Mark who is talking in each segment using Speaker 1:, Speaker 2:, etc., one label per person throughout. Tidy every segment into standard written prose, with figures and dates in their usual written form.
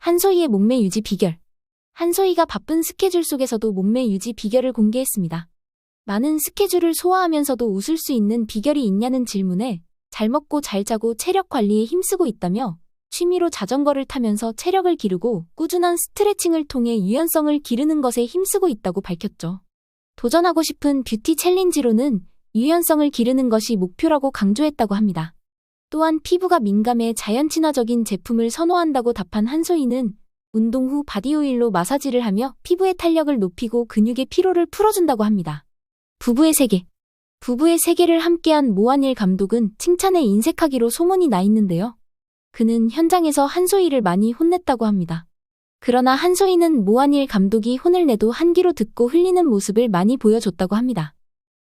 Speaker 1: 한소희의 몸매 유지 비결. 한소희가 바쁜 스케줄 속에서도 몸매 유지 비결을 공개했습니다. 많은 스케줄을 소화하면서도 웃을 수 있는 비결이 있냐는 질문에 잘 먹고 잘 자고 체력 관리에 힘쓰고 있다며 취미로 자전거를 타면서 체력을 기르고 꾸준한 스트레칭을 통해 유연성을 기르는 것에 힘쓰고 있다고 밝혔죠. 도전하고 싶은 뷰티 챌린지로는 유연성을 기르는 것이 목표라고 강조했다고 합니다. 또한 피부가 민감해 자연 친화적인 제품을 선호한다고 답한 한소희는 운동 후 바디오일로 마사지를 하며 피부의 탄력을 높이고 근육의 피로를 풀어준다고 합니다. 부부의 세계. 부부의 세계를 함께한 모한일 감독은 칭찬에 인색하기로 소문이 나 있는데요. 그는 현장에서 한소희를 많이 혼냈다고 합니다. 그러나 한소희는 모한일 감독이 혼을 내도 한귀로 듣고 흘리는 모습을 많이 보여줬다고 합니다.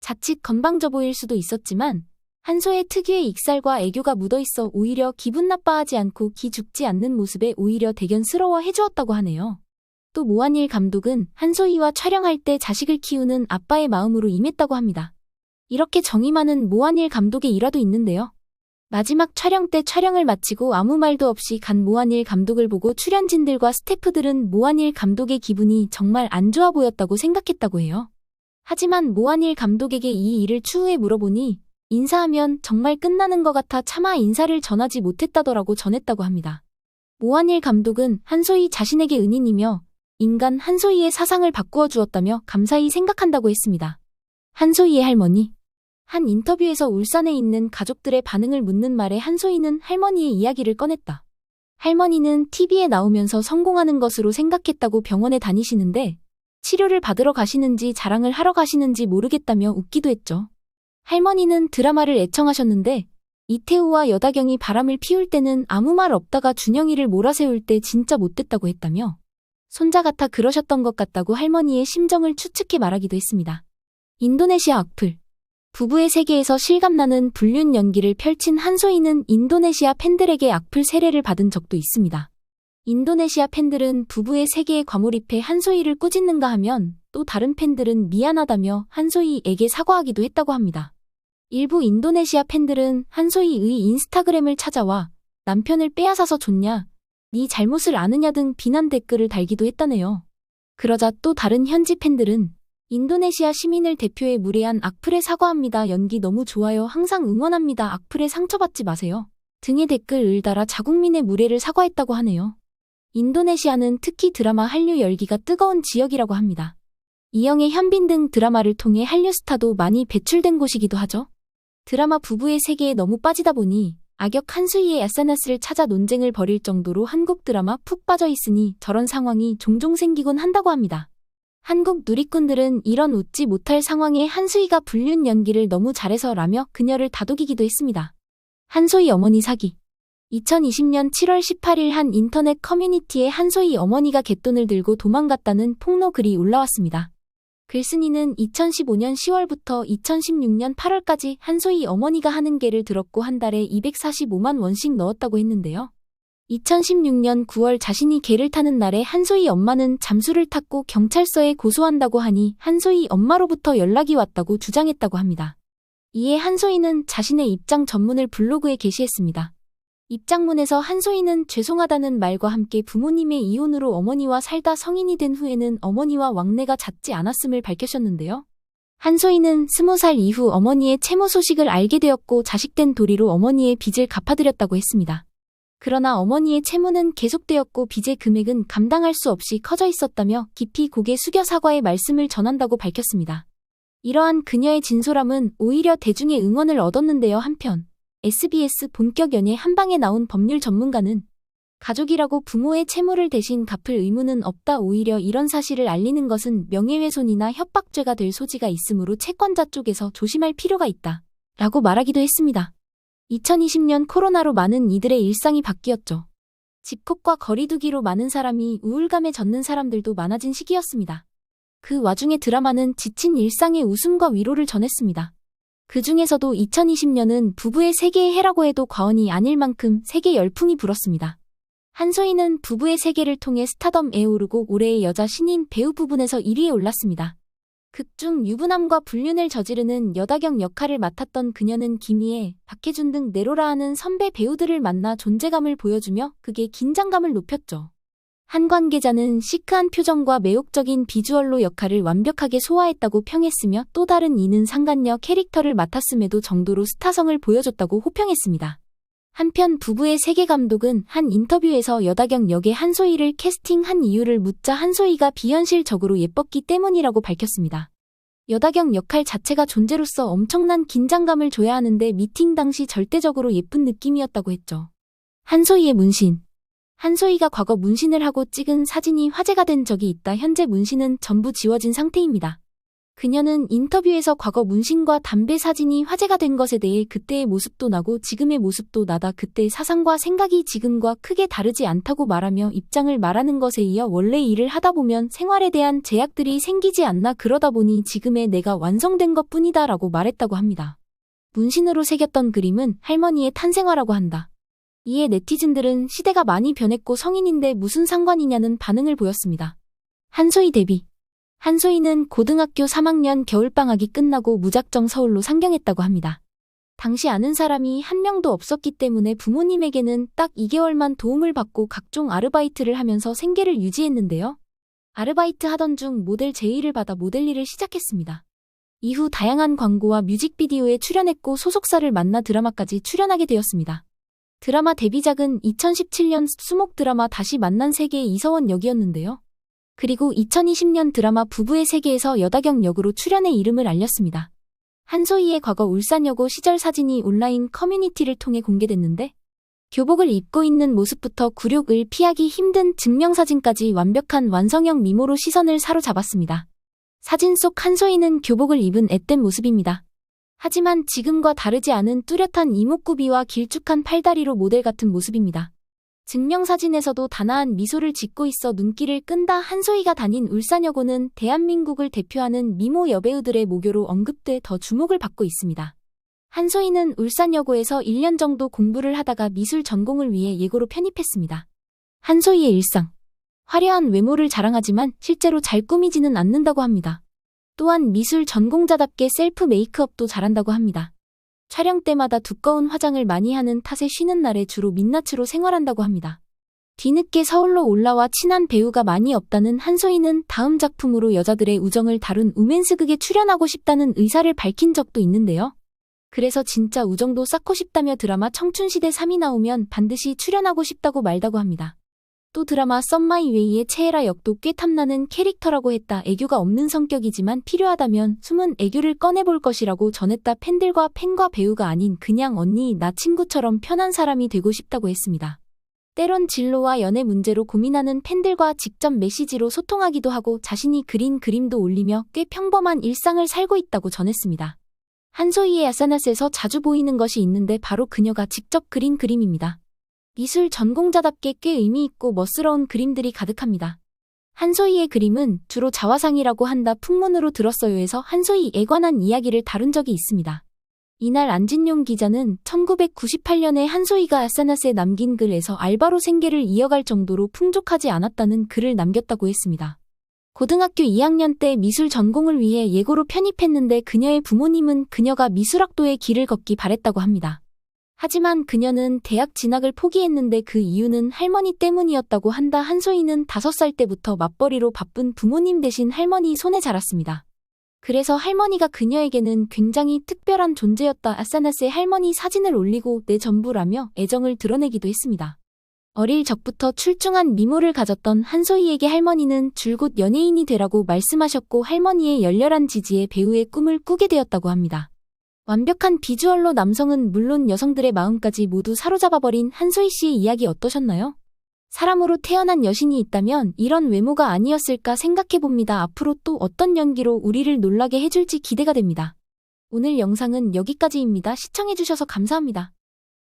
Speaker 1: 자칫 건방져 보일 수도 있었지만 한소의 특유의 익살과 애교가 묻어있어 오히려 기분 나빠하지 않고 기죽지 않는 모습에 오히려 대견스러워 해주었다고 하네요. 또 모한일 감독은 한소희와 촬영할 때 자식을 키우는 아빠의 마음으로 임했다고 합니다. 이렇게 정이 많은 모한일 감독의 일화도 있는데요. 마지막 촬영 때 촬영을 마치고 아무 말도 없이 간 모한일 감독을 보고 출연진들과 스태프들은 모한일 감독의 기분이 정말 안 좋아 보였다고 생각했다고 해요. 하지만 모한일 감독에게 이 일을 추후에 물어보니 인사하면 정말 끝나는 것 같아 차마 인사를 전하지 못했다더라고 전했다고 합니다. 모한일 감독은 한소희 자신에게 은인이며 인간 한소희의 사상을 바꾸어 주었다며 감사히 생각한다고 했습니다. 한소희의 할머니. 한 인터뷰에서 울산에 있는 가족들의 반응을 묻는 말에 한소희는 할머니의 이야기를 꺼냈다. 할머니는 TV에 나오면서 성공하는 것으로 생각했다고 병원에 다니시는데 치료를 받으러 가시는지 자랑을 하러 가시는지 모르겠다며 웃기도 했죠. 할머니는 드라마를 애청하셨는데 이태우와 여다경이 바람을 피울 때는 아무 말 없다가 준영이를 몰아세울 때 진짜 못됐다고 했다며 손자 같아 그러셨던 것 같다고 할머니의 심정을 추측해 말하기도 했습니다. 인도네시아 악플. 부부의 세계에서 실감나는 불륜 연기를 펼친 한소희는 인도네시아 팬들에게 악플 세례를 받은 적도 있습니다. 인도네시아 팬들은 부부의 세계에 과몰입해 한소희를 꾸짖는가 하면 또 다른 팬들은 미안하다며 한소희에게 사과하기도 했다고 합니다. 일부 인도네시아 팬들은 한소희의 인스타그램을 찾아와 남편을 빼앗아서 줬냐, 네 잘못을 아느냐 등 비난 댓글을 달기도 했다네요. 그러자 또 다른 현지 팬들은 인도네시아 시민을 대표해 무례한 악플에 사과합니다. 연기 너무 좋아요. 항상 응원합니다. 악플에 상처받지 마세요. 등의 댓글을 달아 자국민의 무례를 사과했다고 하네요. 인도네시아는 특히 드라마 한류 열기가 뜨거운 지역이라고 합니다. 이영애, 현빈 등 드라마를 통해 한류 스타도 많이 배출된 곳이기도 하죠. 드라마 부부의 세계에 너무 빠지다 보니 악역 한수희의 SNS를 찾아 논쟁을 벌일 정도로 한국 드라마 푹 빠져 있으니 저런 상황이 종종 생기곤 한다고 합니다. 한국 누리꾼들은 이런 웃지 못할 상황에 한수희가 불륜 연기를 너무 잘해서라며 그녀를 다독이기도 했습니다. 한소희 어머니 사기. 2020년 7월 18일 한 인터넷 커뮤니티에 한소희 어머니가 갯돈을 들고 도망갔다는 폭로 글이 올라왔습니다. 글쓴이는 2015년 10월부터 2016년 8월까지 한소희 어머니가 하는 개를 들었고 한 달에 245만 원씩 넣었다고 했는데요. 2016년 9월 자신이 개를 타는 날에 한소희 엄마는 잠수를 탔고 경찰서에 고소한다고 하니 한소희 엄마로부터 연락이 왔다고 주장했다고 합니다. 이에 한소희는 자신의 입장 전문을 블로그에 게시했습니다. 입장문에서 한소희는 죄송하다는 말과 함께 부모님의 이혼으로 어머니와 살다 성인이 된 후에는 어머니와 왕래가 잦지 않았음을 밝히셨는데요. 한소희는 20살 이후 어머니의 채무 소식을 알게 되었고 자식된 도리로 어머니의 빚을 갚아드렸다고 했습니다. 그러나 어머니의 채무는 계속되었고 빚의 금액은 감당할 수 없이 커져 있었다며 깊이 고개 숙여 사과의 말씀을 전한다고 밝혔습니다. 이러한 그녀의 진솔함은 오히려 대중의 응원을 얻었는데요. 한편 SBS 본격 연예 한방에 나온 법률 전문가는 가족이라고 부모의 채무를 대신 갚을 의무는 없다. 오히려 이런 사실을 알리는 것은 명예훼손이나 협박죄가 될 소지가 있으므로 채권자 쪽에서 조심할 필요가 있다. 라고 말하기도 했습니다. 2020년 코로나로 많은 이들의 일상이 바뀌었죠. 집콕과 거리두기로 많은 사람이 우울감에 젖는 사람들도 많아진 시기였습니다. 그 와중에 드라마는 지친 일상의 웃음과 위로를 전했습니다. 그 중에서도 2020년은 부부의 세계의 해라고 해도 과언이 아닐 만큼 세계 열풍이 불었습니다. 한소희는 부부의 세계를 통해 스타덤에 오르고 올해의 여자 신인 배우 부분에서 1위에 올랐습니다. 극중 유부남과 불륜을 저지르는 여다경 역할을 맡았던 그녀는 김희애, 박해준 등 내로라 하는 선배 배우들을 만나 존재감을 보여주며 극의 긴장감을 높였죠. 한 관계자는 시크한 표정과 매혹적인 비주얼로 역할을 완벽하게 소화했다고 평했으며 또 다른 이는 상간녀 캐릭터를 맡았음에도 정도로 스타성을 보여줬다고 호평했습니다. 한편 부부의 세계 감독은 한 인터뷰에서 여다경 역의 한소희를 캐스팅한 이유를 묻자 한소희가 비현실적으로 예뻤기 때문이라고 밝혔습니다. 여다경 역할 자체가 존재로서 엄청난 긴장감을 줘야 하는데 미팅 당시 절대적으로 예쁜 느낌이었다고 했죠. 한소희의 문신. 한소희가 과거 문신을 하고 찍은 사진이 화제가 된 적이 있다. 현재 문신은 전부 지워진 상태입니다. 그녀는 인터뷰에서 과거 문신과 담배 사진이 화제가 된 것에 대해 그때의 모습도 나고 지금의 모습도 나다. 그때의 사상과 생각이 지금과 크게 다르지 않다고 말하며 입장을 말하는 것에 이어 원래 일을 하다 보면 생활에 대한 제약들이 생기지 않나 그러다 보니 지금의 내가 완성된 것 뿐이다 라고 말했다고 합니다. 문신으로 새겼던 그림은 할머니의 탄생화라고 한다. 이에 네티즌들은 시대가 많이 변했고 성인인데 무슨 상관이냐는 반응을 보였습니다. 한소희 데뷔. 한소희는 고등학교 3학년 겨울방학이 끝나고 무작정 서울로 상경했다고 합니다. 당시 아는 사람이 한 명도 없었기 때문에 부모님에게는 딱 2개월만 도움을 받고 각종 아르바이트를 하면서 생계를 유지했는데요. 아르바이트 하던 중 모델 제의를 받아 모델 일을 시작했습니다. 이후 다양한 광고와 뮤직비디오에 출연했고 소속사를 만나 드라마까지 출연하게 되었습니다. 드라마 데뷔작은 2017년 수목 드라마 다시 만난 세계의 이서원 역이었는데요. 그리고 2020년 드라마 부부의 세계에서 여다경 역으로 출연해 이름을 알렸습니다. 한소희의 과거 울산여고 시절 사진이 온라인 커뮤니티를 통해 공개됐는데 교복을 입고 있는 모습부터 굴욕을 피하기 힘든 증명사진까지 완벽한 완성형 미모로 시선을 사로잡았습니다. 사진 속 한소희는 교복을 입은 앳된 모습입니다. 하지만 지금과 다르지 않은 뚜렷한 이목구비와 길쭉한 팔다리로 모델 같은 모습입니다. 증명사진에서도 단아한 미소를 짓고 있어 눈길을 끈다. 한소희가 다닌 울산여고는 대한민국을 대표하는 미모 여배우들의 모교로 언급돼 더 주목을 받고 있습니다. 한소희는 울산여고에서 1년 정도 공부를 하다가 미술 전공을 위해 예고로 편입했습니다. 한소희의 일상. 화려한 외모를 자랑하지만 실제로 잘 꾸미지는 않는다고 합니다. 또한 미술 전공자답게 셀프 메이크업도 잘한다고 합니다. 촬영 때마다 두꺼운 화장을 많이 하는 탓에 쉬는 날에 주로 민낯으로 생활한다고 합니다. 뒤늦게 서울로 올라와 친한 배우가 많이 없다는 한소희는 다음 작품으로 여자들의 우정을 다룬 우맨스극에 출연하고 싶다는 의사를 밝힌 적도 있는데요. 그래서 진짜 우정도 쌓고 싶다며 드라마 청춘시대 3이 나오면 반드시 출연하고 싶다고 말다고 합니다. 또 드라마 썸마이웨이의 최애라 역도 꽤 탐나는 캐릭터라고 했다. 애교가 없는 성격이지만 필요하다면 숨은 애교를 꺼내볼 것이라고 전했다. 팬들과 팬과 배우가 아닌 그냥 언니 나 친구처럼 편한 사람이 되고 싶다고 했습니다. 때론 진로와 연애 문제로 고민하는 팬들과 직접 메시지로 소통하기도 하고 자신이 그린 그림도 올리며 꽤 평범한 일상을 살고 있다고 전했습니다. 한소희의 아사나스에서 자주 보이는 것이 있는데 바로 그녀가 직접 그린 그림입니다. 미술 전공자답게 꽤 의미있고 멋스러운 그림들이 가득합니다. 한소희의 그림은 주로 자화상이라고 한다. 풍문으로 들었어요에서 한소희에 관한 이야기를 다룬 적이 있습니다. 이날 안진용 기자는 1998년에 한소희가 아사나스에 남긴 글에서 알바로 생계를 이어갈 정도로 풍족하지 않았다는 글을 남겼다고 했습니다. 고등학교 2학년 때 미술 전공을 위해 예고로 편입했는데 그녀의 부모님은 그녀가 미술학도의 길을 걷기 바랬다고 합니다. 하지만 그녀는 대학 진학을 포기했는데 그 이유는 할머니 때문이었다고 한다. 한소희는 5살 때부터 맞벌이로 바쁜 부모님 대신 할머니 손에 자랐습니다. 그래서 할머니가 그녀에게는 굉장히 특별한 존재였다. 아사나스의 할머니 사진을 올리고 내 전부라며 애정을 드러내기도 했습니다. 어릴 적부터 출중한 미모를 가졌던 한소희에게 할머니는 줄곧 연예인이 되라고 말씀하셨고 할머니의 열렬한 지지에 배우의 꿈을 꾸게 되었다고 합니다. 완벽한 비주얼로 남성은 물론 여성들의 마음까지 모두 사로잡아버린 한소희 씨의 이야기 어떠셨나요? 사람으로 태어난 여신이 있다면 이런 외모가 아니었을까 생각해봅니다. 앞으로 또 어떤 연기로 우리를 놀라게 해줄지 기대가 됩니다. 오늘 영상은 여기까지입니다. 시청해주셔서 감사합니다.